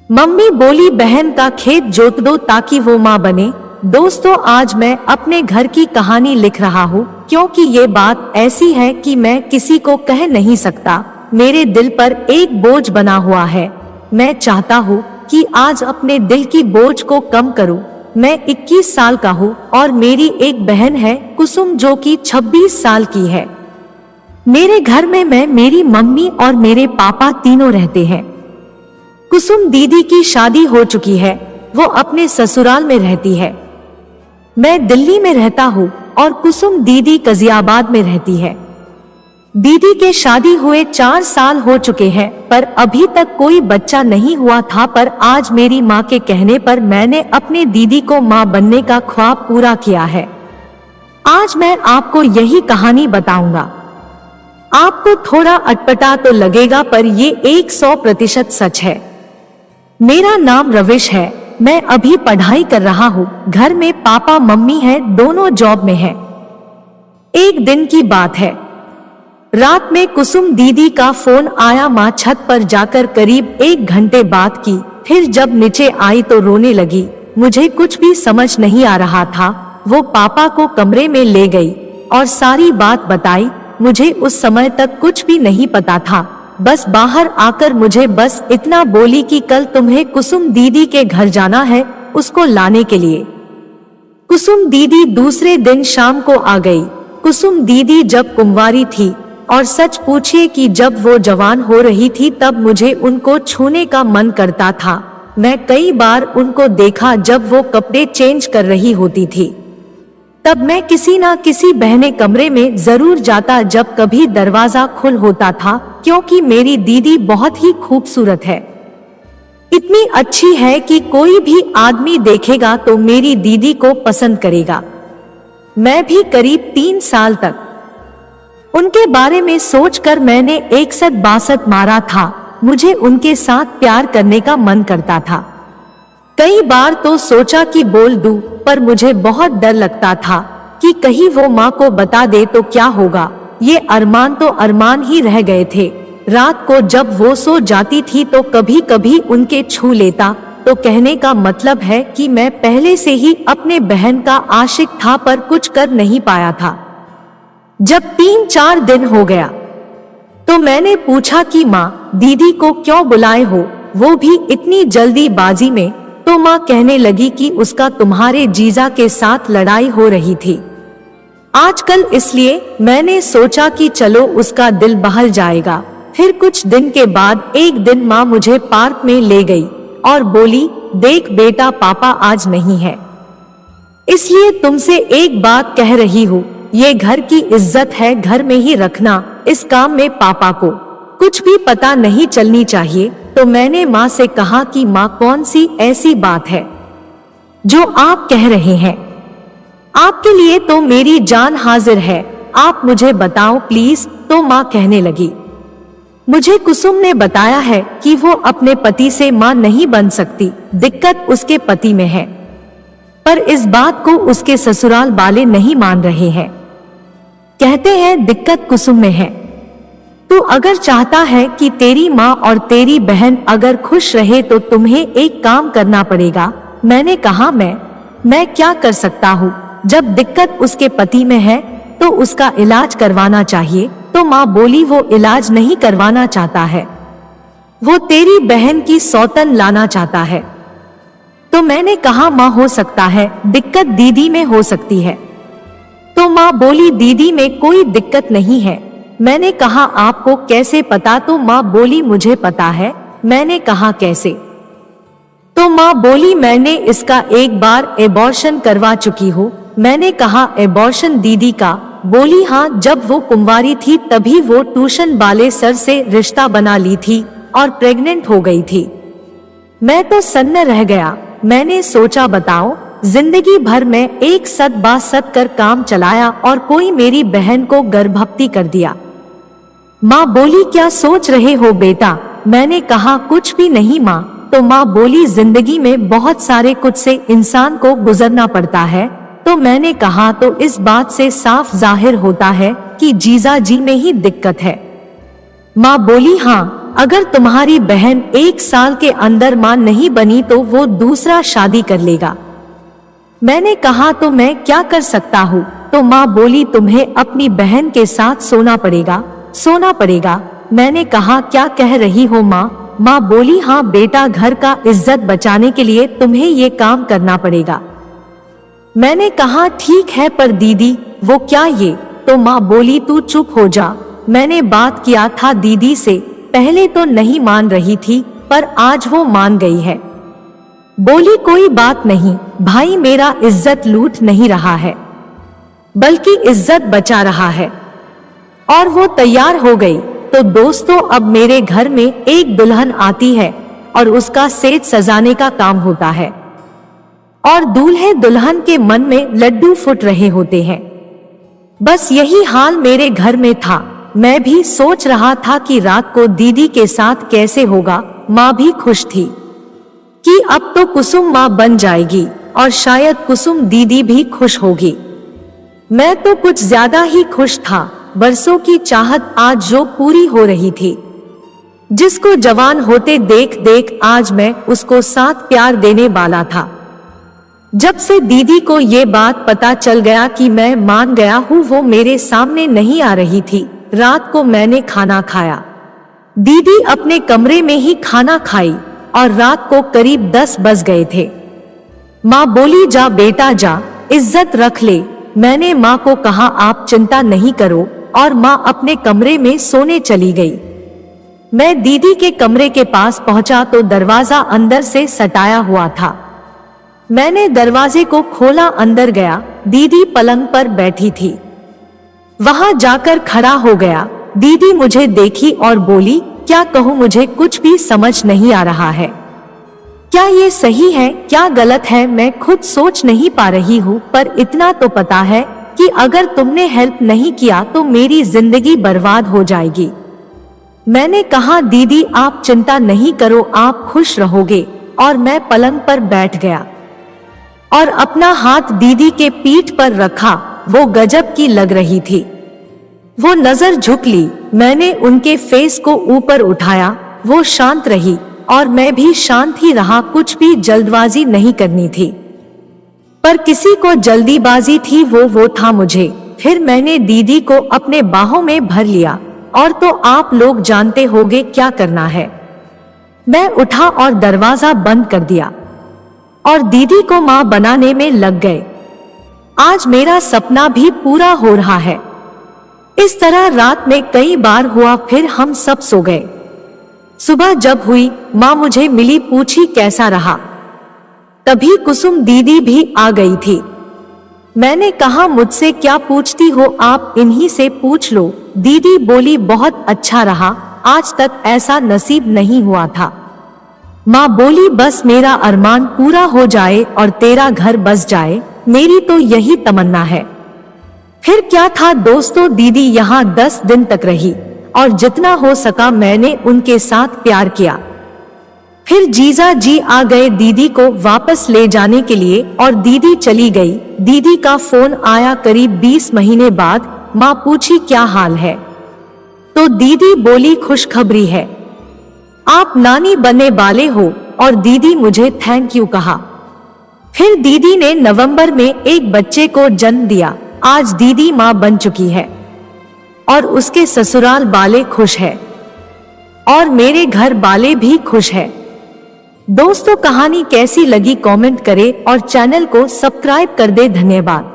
Mummy बोली, बहन का खेत जोत दो ताकि वो माँ बने। दोस्तों, आज मैं अपने घर की कहानी लिख रहा हूँ क्योंकि ये बात ऐसी है कि मैं किसी को कह नहीं सकता। मेरे दिल पर एक बोझ बना हुआ है। मैं चाहता हूँ कि आज अपने दिल की बोझ को कम करूँ। मैं 21 साल का हूँ और मेरी एक बहन है कुसुम, जो कि 26 साल की है। मेरे घर में मैं, मेरी मम्मी और मेरे पापा तीनों रहते हैं। कुसुम दीदी की शादी हो चुकी है, वो अपने ससुराल में रहती है। मैं दिल्ली में रहता हूँ और कुसुम दीदी गाजियाबाद में रहती है। दीदी के शादी हुए 4 साल हो चुके हैं, पर अभी तक कोई बच्चा नहीं हुआ था। पर आज मेरी माँ के कहने पर मैंने अपने दीदी को माँ बनने का ख्वाब पूरा किया है। आज मैं आपको यही कहानी बताऊंगा। आपको थोड़ा अटपटा तो लगेगा, पर ये 100% सच है। मेरा नाम रविश है। मैं अभी पढ़ाई कर रहा हूँ। घर में पापा मम्मी हैं, दोनों जॉब में हैं। एक दिन की बात है, रात में कुसुम दीदी का फोन आया। माँ छत पर जाकर करीब 1 घंटे बात की, फिर जब नीचे आई तो रोने लगी। मुझे कुछ भी समझ नहीं आ रहा था। वो पापा को कमरे में ले गई और सारी बात बताई। मुझे उस समय तक कुछ भी नहीं पता था। बस बाहर आकर मुझे बस इतना बोली कि कल तुम्हें कुसुम दीदी के घर जाना है, उसको लाने के लिए। कुसुम दीदी दूसरे दिन शाम को आ गई। कुसुम दीदी जब कुंवारी थी, और सच पूछिए कि जब वो जवान हो रही थी तब मुझे उनको छूने का मन करता था। मैं कई बार उनको देखा जब वो कपड़े चेंज कर रही होती थी। तब मैं किसी ना किसी बहने कमरे में जरूर जाता जब कभी दरवाजा खुल होता था, क्योंकि मेरी दीदी बहुत ही खूबसूरत है। इतनी अच्छी है कि कोई भी आदमी देखेगा तो मेरी दीदी को पसंद करेगा। मैं भी करीब 3 साल तक उनके बारे में सोचकर मैंने 61-62 मारा था। मुझे उनके साथ प्यार करने का मन करता था। कई बार तो सोचा कि बोल दूं, पर मुझे बहुत डर लगता था कि कहीं वो माँ को बता दे तो क्या होगा। ये अरमान तो अरमान ही रह गए थे। रात को जब वो सो जाती थी तो कभी कभी उनके छू लेता। तो कहने का मतलब है कि मैं पहले से ही अपने बहन का आशिक था, पर कुछ कर नहीं पाया था। जब 3-4 दिन हो गया तो मैंने पूछा कि माँ, दीदी को क्यों बुलाए हो, वो भी इतनी जल्दीबाजी में। तो माँ कहने लगी कि उसका तुम्हारे जीजा के साथ लड़ाई हो रही थी आजकल, इसलिए मैंने सोचा कि चलो उसका दिल बहल जाएगा। फिर कुछ दिन के बाद एक दिन माँ मुझे पार्क में ले गई और बोली, देख बेटा, पापा आज नहीं है, इसलिए तुमसे एक बात कह रही हूँ। ये घर की इज्जत है, घर में ही रखना। इस काम में पापा को कुछ भी पता नहीं चलनी चाहिए। तो मैंने माँ से कहा कि माँ, कौन सी ऐसी बात है जो आप कह रहे हैं? आपके लिए तो मेरी जान हाजिर है, आप मुझे बताओ प्लीज। तो माँ कहने लगी, मुझे कुसुम ने बताया है कि वो अपने पति से माँ नहीं बन सकती, दिक्कत उसके पति में है। पर इस बात को उसके ससुराल वाले नहीं मान रहे हैं, कहते हैं दिक्कत कुसुम में है। तू अगर चाहता है कि तेरी माँ और तेरी बहन अगर खुश रहे तो तुम्हें एक काम करना पड़ेगा। मैंने कहा, मैं क्या कर सकता हूँ? जब दिक्कत उसके पति में है तो उसका इलाज करवाना चाहिए। तो माँ बोली, वो इलाज नहीं करवाना चाहता है, वो तेरी बहन की सौतन लाना चाहता है। तो मैंने कहा, माँ हो सकता है, दिक्कत दीदी में हो सकती है। तो माँ बोली, दीदी में कोई दिक्कत नहीं है। मैंने कहा, आपको कैसे पता? तो माँ बोली, मुझे पता है। मैंने कहा, कैसे? तो माँ बोली, मैंने इसका एक बार एबॉर्शन करवा चुकी हूँ। मैंने कहा, एबॉर्शन दीदी का? बोली, हाँ, जब वो कुंवारी थी तभी वो ट्यूशन वाले सर से रिश्ता बना ली थी और प्रेग्नेंट हो गई थी। मैं तो सन्न रह गया। मैंने सोचा, बताओ, जिंदगी भर में एक सत बासत कर काम चलाया और कोई मेरी बहन को गर्भवती कर दिया। माँ बोली, क्या सोच रहे हो बेटा? मैंने कहा, कुछ भी नहीं माँ। तो माँ बोली, जिंदगी में बहुत सारे कुछ से इंसान को गुजरना पड़ता है। तो मैंने कहा, तो इस बात से साफ जाहिर होता है कि जीजा जी में ही दिक्कत है। माँ बोली, हाँ, अगर तुम्हारी बहन 1 साल के अंदर माँ नहीं बनी तो वो दूसरा शादी कर लेगा। मैंने कहा, तो मैं क्या कर सकता हूँ? तो माँ बोली, तुम्हें अपनी बहन के साथ सोना पड़ेगा, सोना पड़ेगा। मैंने कहा, क्या कह रही हो माँ? माँ बोली, हाँ बेटा, घर का इज्जत बचाने के लिए तुम्हें ये काम करना पड़ेगा। मैंने कहा, ठीक है, पर दीदी वो क्या ये? तो माँ बोली, तू चुप हो जा। मैंने बात किया था दीदी से, पहले तो नहीं मान रही थी, पर आज वो मान गई है। बोली, कोई बात नहीं भाई, मेरा इज्जत लूट नहीं रहा है, बल्कि इज्जत बचा रहा है। और वो तैयार हो गई। तो दोस्तों, अब मेरे घर में एक दुल्हन आती है और उसका सेज सजाने का काम होता है, और दूल्हे दुल्हन के मन में लड्डू फूट रहे होते हैं। बस यही हाल मेरे घर में था। मैं भी सोच रहा था कि रात को दीदी के साथ कैसे होगा। माँ भी खुश थी कि अब तो कुसुम माँ बन जाएगी, और शायद कुसुम दीदी भी खुश होगी। मैं तो कुछ ज्यादा ही खुश था। बरसों की चाहत आज जो पूरी हो रही थी। जिसको जवान होते देख देख आज मैं उसको साथ प्यार देने वाला था। जब से दीदी को ये बात पता चल गया कि मैं मान गया हूँ, वो मेरे सामने नहीं आ रही थी। रात को मैंने खाना खाया, दीदी अपने कमरे में ही खाना खाई, और रात को करीब 10 बज गए थे। माँ बोली, जा बेटा जा, इज्जत रख ले। मैंने माँ को कहा, आप चिंता नहीं करो, और माँ अपने कमरे में सोने चली गई। मैं दीदी के कमरे के पास पहुंचा तो दरवाजा अंदर से सटाया हुआ था। मैंने दरवाजे को खोला, अंदर गया। दीदी पलंग पर बैठी थी। वहां जाकर खड़ा हो गया। दीदी मुझे देखी और बोली, क्या कहूँ, मुझे कुछ भी समझ नहीं आ रहा है। क्या ये सही है, क्या गलत है, मैं खुद सोच नहीं पा रही हूँ। पर इतना तो पता है कि अगर तुमने हेल्प नहीं किया तो मेरी जिंदगी बर्बाद हो जाएगी। मैंने कहा, दीदी आप चिंता नहीं करो, आप खुश रहोगे। और मैं पलंग पर बैठ गया और अपना हाथ दीदी के पीठ पर रखा। वो गजब की लग रही थी। वो नजर झुक ली। मैंने उनके फेस को ऊपर उठाया। वो शांत रही और मैं भी शांत ही रहा। कुछ भी जल्दबाजी नहीं करनी थी, पर किसी को जल्दीबाजी थी, वो था मुझे। फिर मैंने दीदी को अपने बाहों में भर लिया। और तो आप लोग जानते होंगे क्या करना है। मैं उठा और दरवाजा बंद कर दिया और दीदी को माँ बनाने में लग गए। आज मेरा सपना भी पूरा हो रहा है। इस तरह रात में कई बार हुआ। फिर हम सब सो गए। सुबह जब हुई, माँ मुझे मिली, पूछी कैसा रहा। तभी कुसुम दीदी भी आ गई थी। मैंने कहा, मुझसे क्या पूछती हो, आप इन्हीं से पूछ लो। दीदी बोली, बहुत अच्छा रहा, आज तक ऐसा नसीब नहीं हुआ था। माँ बोली, बस मेरा अरमान पूरा हो जाए और तेरा घर बस जाए, मेरी तो यही तमन्ना है। फिर क्या था दोस्तों, दीदी यहाँ 10 दिन तक रही और जितना हो सका मैंने उनके साथ प्यार किया। फिर जीजा जी आ गए दीदी को वापस ले जाने के लिए और दीदी चली गई। दीदी का फोन आया करीब 20 महीने बाद। माँ पूछी, क्या हाल है? तो दीदी बोली, खुशखबरी है, आप नानी बनने वाले हो। और दीदी मुझे थैंक यू कहा। फिर दीदी ने नवंबर में एक बच्चे को जन्म दिया। आज दीदी माँ बन चुकी है और उसके ससुराल वाले खुश है और मेरे घर वाले भी खुश है। दोस्तों, कहानी कैसी लगी कमेंट करें और चैनल को सब्सक्राइब कर दे। धन्यवाद।